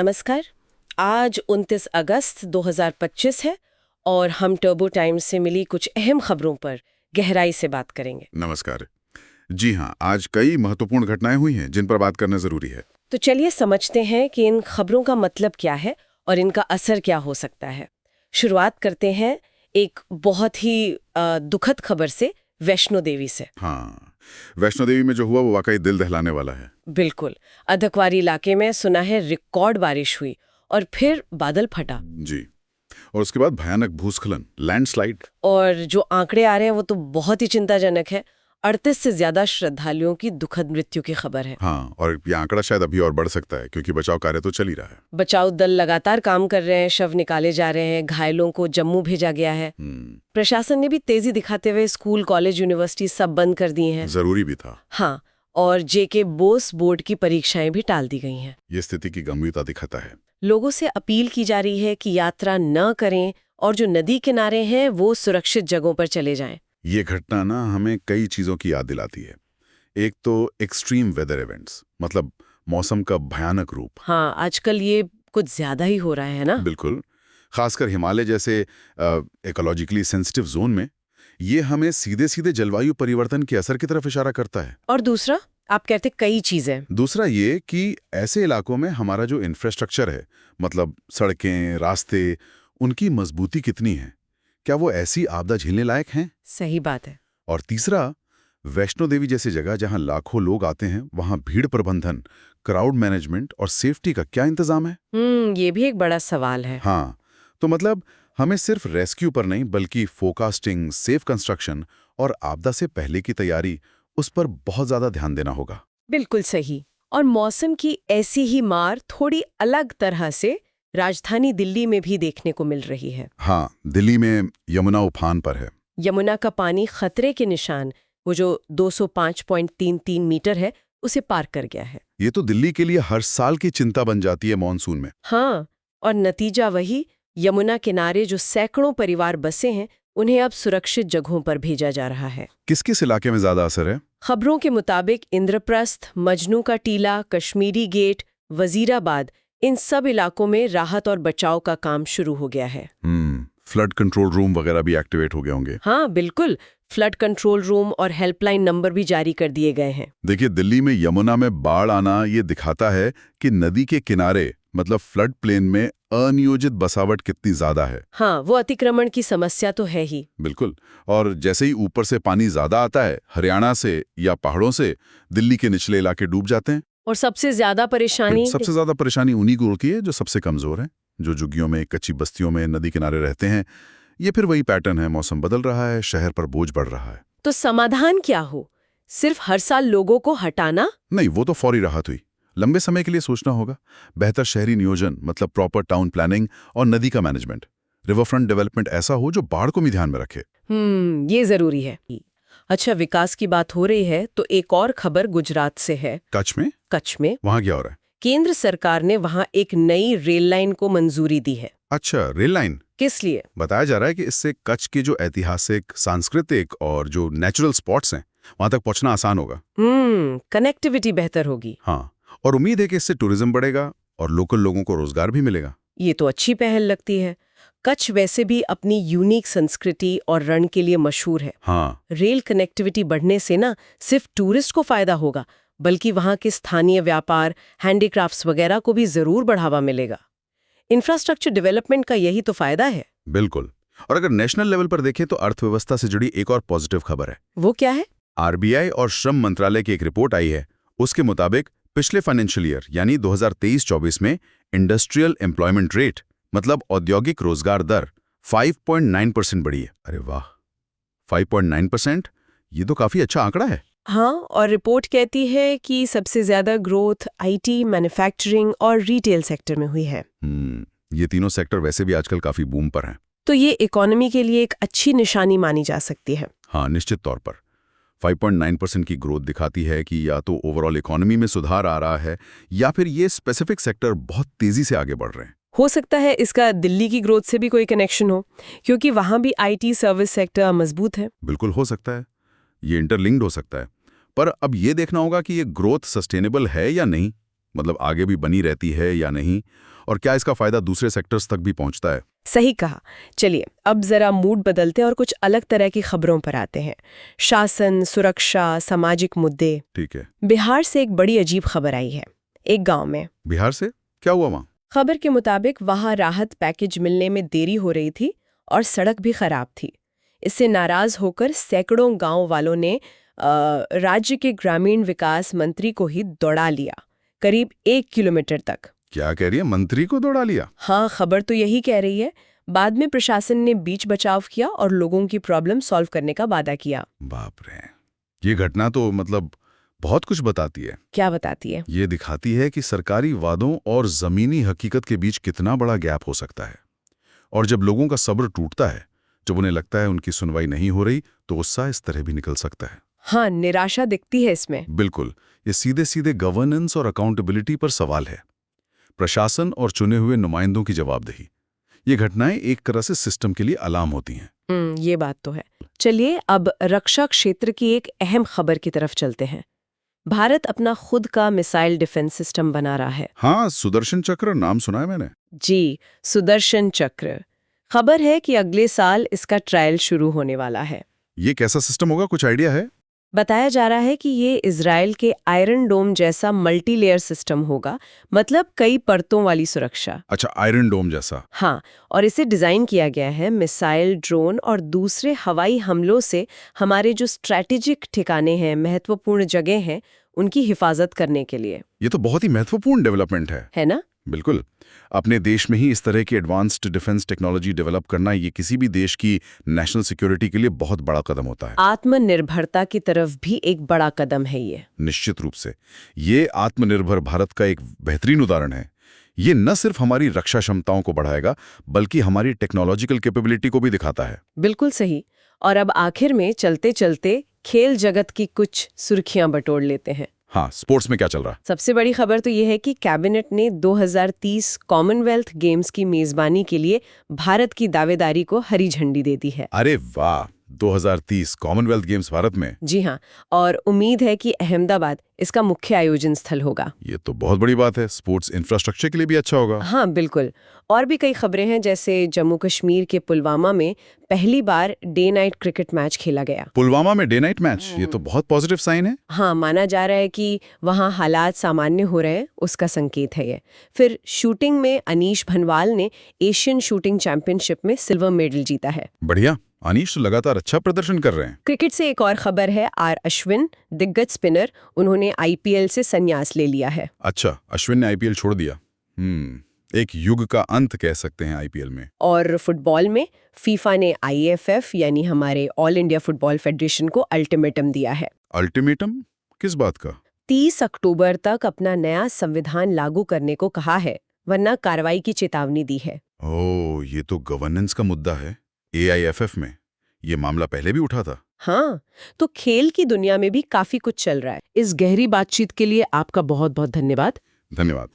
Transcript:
नमस्कार। आज 29 अगस्त 2025 है और हम टर्बो टाइम्स से मिली कुछ अहम खबरों पर गहराई से बात करेंगे। नमस्कार। जी हाँ, आज कई महत्वपूर्ण घटनाएं हुई हैं जिन पर बात करना जरूरी है। तो चलिए समझते हैं कि इन खबरों का मतलब क्या है और इनका असर क्या हो सकता है। शुरुआत करते हैं एक बहुत ही दुखद खबर से, वैष्णो देवी से। हाँ, वैष्णो देवी में जो हुआ वो वाकई दिल दहलाने वाला है। बिल्कुल। अधकवारी इलाके में सुना है रिकॉर्ड बारिश हुई और फिर बादल फटा। जी, और उसके बाद भयानक भूस्खलन, लैंडस्लाइड। और जो आंकड़े आ रहे हैं वो तो बहुत ही चिंताजनक है। 38 से ज्यादा श्रद्धालुओं की दुखद मृत्यु की खबर है। हाँ, और ये आंकड़ा शायद अभी और बढ़ सकता है क्योंकि बचाव कार्य तो चल ही रहा है। बचाव दल लगातार काम कर रहे हैं, शव निकाले जा रहे हैं, घायलों को जम्मू भेजा गया है। प्रशासन ने भी तेजी दिखाते हुए स्कूल, कॉलेज, यूनिवर्सिटी सब बंद कर दिए हैं। जरूरी भी था। हाँ, और जेके बोस बोर्ड की परीक्षाएं भी टाल दी गई हैं। ये स्थिति की गंभीरता दिखाता है। लोगों से अपील की जा रही है कि यात्रा न करें और जो नदी किनारे हैं वो सुरक्षित जगहों पर चले जाएं। ये घटना ना हमें कई चीजों की याद दिलाती है। एक तो एक्सट्रीम वेदर इवेंट्स, मतलब मौसम का भयानक रूप। हाँ, आजकल ये कुछ ज्यादा ही हो रहा है ना। बिल्कुल, खासकर हिमालय जैसे इकोलॉजिकली सेंसिटिव जोन में ये हमें सीधे सीधे जलवायु परिवर्तन के असर की तरफ इशारा करता है। और दूसरा, आप कहते कई चीजें। दूसरा ये कि ऐसे इलाकों में हमारा जो इंफ्रास्ट्रक्चर है, मतलब सड़कें, रास्ते, उनकी मजबूती कितनी है, क्या वो ऐसी आपदा झेलने लायक हैं? सही बात है। और तीसरा, वैष्णो देवी जैसी जगह जहां लाखों लोग आते हैं, वहां भीड़ प्रबंधन, क्राउड मैनेजमेंट और सेफ्टी का क्या इंतजाम है? ये भी एक बड़ा सवाल है। हाँ, तो मतलब हमें सिर्फ रेस्क्यू पर नहीं बल्कि फोरकास्टिंग, सेफ कंस्ट्रक्शन और आपदा से पहले की तैयारी, उस पर बहुत ज्यादा ध्यान देना होगा। बिल्कुल सही। और मौसम की ऐसी ही मार थोड़ी अलग तरह से राजधानी दिल्ली में भी देखने को मिल रही है। हाँ, दिल्ली में यमुना उफान पर है। यमुना का पानी खतरे के निशान, वो जो 205.33 मीटर है, उसे पार कर गया है। ये तो दिल्ली के लिए हर साल की चिंता बन जाती है मॉनसून में। हाँ, और नतीजा वही, यमुना किनारे जो सैकड़ों परिवार बसे हैं, उन्हें अब सुरक्षित जगहों पर भेजा जा रहा है। किस किस इलाके में ज्यादा असर है? खबरों के मुताबिक इंद्रप्रस्थ, मजनू का टीला, कश्मीरी गेट, वजीराबाद, इन सब इलाकों में राहत और बचाव का काम शुरू हो गया है। फ्लड कंट्रोल रूम वगैरह भी एक्टिवेट हो गए होंगे। हाँ बिल्कुल, फ्लड कंट्रोल रूम और हेल्पलाइन नंबर भी जारी कर दिए गए हैं। देखिए, दिल्ली में यमुना में बाढ़ आना ये दिखाता है कि नदी के किनारे, मतलब फ्लड प्लेन में अनियोजित बसावट कितनी ज्यादा है। हाँ, वो अतिक्रमण की समस्या तो है ही। बिल्कुल, और जैसे ही ऊपर से पानी ज्यादा आता है, हरियाणा से या पहाड़ों से, दिल्ली के निचले इलाके डूब जाते हैं। और सबसे ज्यादा परेशानी उन्हीं को होती है जो सबसे कमजोर हैं, जो झुग्गियों में, कच्ची बस्तियों में, नदी किनारे रहते हैं। ये फिर वही पैटर्न है, मौसम बदल रहा है, शहर पर बोझ बढ़ रहा है। तो समाधान क्या हो? सिर्फ हर साल लोगों को हटाना? नहीं, वो तो फौरी राहत हुई। लंबे समय के लिए सोचना होगा। बेहतर शहरी नियोजन, मतलब प्रॉपर टाउन प्लानिंग और नदी का मैनेजमेंट, रिवर फ्रंट डेवलपमेंट ऐसा हो जो बाढ़ को भी ध्यान में रखे। ये जरूरी है। अच्छा, विकास की बात हो रही है तो एक और खबर गुजरात से है। कच्छ में? वहां क्या हो रहा है? केंद्र सरकार ने वहां एक नई रेल लाइन को मंजूरी दी है। अच्छा, रेल लाइन? किस लिए? बताया जा रहा है कि इससे कच्छ के जो ऐतिहासिक, सांस्कृतिक और जो नेचुरल स्पॉट्स हैं, वहां तक पहुंचना आसान होगा। कनेक्टिविटी बेहतर होगी। हाँ, और उम्मीद है कि इससे टूरिज्म बढ़ेगा और लोकल लोगों को रोजगार भी मिलेगा। ये तो अच्छी पहल लगती है। कच्छ वैसे भी अपनी यूनिक संस्कृति और रण के लिए मशहूर है। हाँ, रेल कनेक्टिविटी बढ़ने से ना सिर्फ टूरिस्ट को फायदा होगा, बल्कि वहां के स्थानीय व्यापार, हैंडीक्राफ्ट्स वगैरह को भी जरूर बढ़ावा मिलेगा। इंफ्रास्ट्रक्चर डेवलपमेंट का यही तो फायदा है। बिल्कुल। और अगर नेशनल लेवल पर देखें तो अर्थव्यवस्था से जुड़ी एक और पॉजिटिव खबर है। वो क्या है? आरबीआई और श्रम मंत्रालय की एक रिपोर्ट आई है। उसके मुताबिक पिछले फाइनेंशियल ईयर यानी 2023-24 में इंडस्ट्रियल एम्प्लॉयमेंट रेट, मतलब औद्योगिक रोजगार दर 5.9% बढ़ी है। अरे वाह, 5.9%, ये तो काफी अच्छा आंकड़ा है। हाँ, और रिपोर्ट कहती है कि सबसे ज्यादा ग्रोथ आईटी, मैन्युफैक्चरिंग और रिटेल सेक्टर में हुई है। ये तीनों सेक्टर वैसे भी आजकल काफी बूम पर हैं। तो ये इकोनॉमी के लिए एक अच्छी निशानी मानी जा सकती है। हाँ, निश्चित तौर पर 5.9% की ग्रोथ दिखाती है कि या तो ओवरऑल इकोनॉमी में सुधार आ रहा है या फिर ये स्पेसिफिक सेक्टर बहुत तेजी से आगे बढ़ रहे हैं। हो सकता है इसका दिल्ली की ग्रोथ से भी कोई कनेक्शन हो, क्योंकि वहां भी आईटी सर्विस सेक्टर मजबूत है। बिल्कुल हो सकता है, ये इंटरलिंक्ड हो सकता है। पर अब ये देखना होगा कि ये ग्रोथ सस्टेनेबल है या नहीं, मतलब आगे भी बनी रहती है या नहीं, और क्या इसका फायदा दूसरे सेक्टर्स तक भी पहुंचता है? सही कहा। चलिए अब जरा मूड बदलते और कुछ अलग तरह की खबरों पर आते हैं। शासन, सुरक्षा, सामाजिक मुद्दे। ठीक है। बिहार से एक बड़ी अजीब खबर आई है। एक गांव में। बिहार से क्या हुआ वहाँ? खबर के मुताबिक वहां राहत पैकेज मिलने में देरी हो रही थी और सड़क भी खराब थी। इससे नाराज होकर सैकड़ों गांव वालों ने राज्य के ग्रामीण विकास मंत्री को ही दौड़ा लिया, करीब 1 किलोमीटर तक। क्या कह रही है, मंत्री को दौड़ा लिया? हाँ, खबर तो यही कह रही है। बाद में प्रशासन ने बीच बचाव किया और लोगों की प्रॉब्लम सॉल्व करने का वादा किया। बाप रे, ये घटना तो मतलब बहुत कुछ बताती है। क्या बताती है? ये दिखाती है कि सरकारी वादों और जमीनी हकीकत के बीच कितना बड़ा गैप हो सकता है। और जब लोगों का सब्र टूटता है, जब उन्हें लगता है उनकी सुनवाई नहीं हो रही, तो गुस्सा इस तरह भी निकल सकता है। हाँ, निराशा दिखती है इसमें। बिल्कुल, ये सीधे सीधे गवर्नेंस और अकाउंटेबिलिटी पर सवाल है। प्रशासन और चुने हुए नुमाइंदों की जवाबदेही। ये घटनाएं एक तरह से सिस्टम के लिए अलार्म होती हैं। ये बात तो है। चलिए अब रक्षा क्षेत्र की एक अहम खबर की तरफ चलते हैं। भारत अपना खुद का मिसाइल डिफेंस सिस्टम बना रहा है। हाँ, सुदर्शन चक्र नाम सुना है मैंने। जी, सुदर्शन चक्र। खबर है कि अगले साल इसका ट्रायल शुरू होने वाला है। ये कैसा सिस्टम होगा, कुछ आइडिया है? बताया जा रहा है कि ये इजराइल के आयरन डोम जैसा मल्टी लेयर सिस्टम होगा, मतलब कई परतों वाली सुरक्षा। अच्छा, आयरन डोम जैसा। हाँ, और इसे डिजाइन किया गया है मिसाइल, ड्रोन और दूसरे हवाई हमलों से हमारे जो स्ट्रैटेजिक ठिकाने हैं, महत्वपूर्ण जगह हैं, उनकी हिफाजत करने के लिए। ये तो बहुत ही महत्वपूर्ण डेवलपमेंट है ना? बिल्कुल। अपने देश में ही इस तरह की एडवांस्ड डिफेंस टेक्नोलॉजी डेवलप करना, ये किसी भी देश की नेशनल सिक्योरिटी के लिए बहुत बड़ा कदम होता है। आत्मनिर्भरता की तरफ भी एक बड़ा कदम है ये। निश्चित रूप से। ये आत्मनिर्भर भारत का एक बेहतरीन उदाहरण है। ये न सिर्फ हमारी रक्षा क्षमताओं को बढ़ाएगा, बल्कि हमारी टेक्नोलॉजिकल कैपेबिलिटी को भी दिखाता है। बिल्कुल सही। और अब आखिर में चलते चलते खेल जगत की कुछ सुर्खियां बटोर लेते हैं। हाँ, स्पोर्ट्स में क्या चल रहा है? सबसे बड़ी खबर तो ये है कि कैबिनेट ने 2030 कॉमनवेल्थ गेम्स की मेजबानी के लिए भारत की दावेदारी को हरी झंडी दे दी है। अरे वाह, 2030 कॉमनवेल्थ गेम्स भारत में। जी हाँ, और उम्मीद है कि अहमदाबाद इसका मुख्य आयोजन स्थल होगा। ये तो बहुत बड़ी बात है, स्पोर्ट्स इंफ्रास्ट्रक्चर के लिए भी अच्छा होगा। हाँ बिल्कुल। और भी कई खबरें हैं, जैसे जम्मू कश्मीर के पुलवामा में पहली बार डे नाइट क्रिकेट मैच खेला गया। पुलवामा में डे नाइट मैच, ये तो बहुत पॉजिटिव साइन है। हाँ, माना जा रहा है कि वहाँ हालात सामान्य हो रहे हैं, उसका संकेत है ये। फिर शूटिंग में अनीश भनवाल ने एशियन शूटिंग चैंपियनशिप में सिल्वर मेडल जीता है। बढ़िया, अनीश तो लगातार अच्छा प्रदर्शन कर रहे हैं। क्रिकेट से एक और खबर है, आर अश्विन, दिग्गज स्पिनर, उन्होंने आईपीएल से संन्यास ले लिया है। अच्छा, अश्विन ने आईपीएल छोड़ दिया। एक युग का अंत कह सकते हैं आईपीएल में। और फुटबॉल में फीफा ने आईएफएफ यानी हमारे ऑल इंडिया फुटबॉल फेडरेशन को अल्टीमेटम दिया है। अल्टीमेटम किस बात का? 30 अक्टूबर तक अपना नया संविधान लागू करने को कहा है, वरना कार्रवाई की चेतावनी दी है। ओह, ये तो गवर्नेंस का मुद्दा है। एआईएफएफ में ये मामला पहले भी उठा था। हाँ, तो खेल की दुनिया में भी काफी कुछ चल रहा है। इस गहरी बातचीत के लिए आपका बहुत बहुत धन्यवाद। धन्यवाद।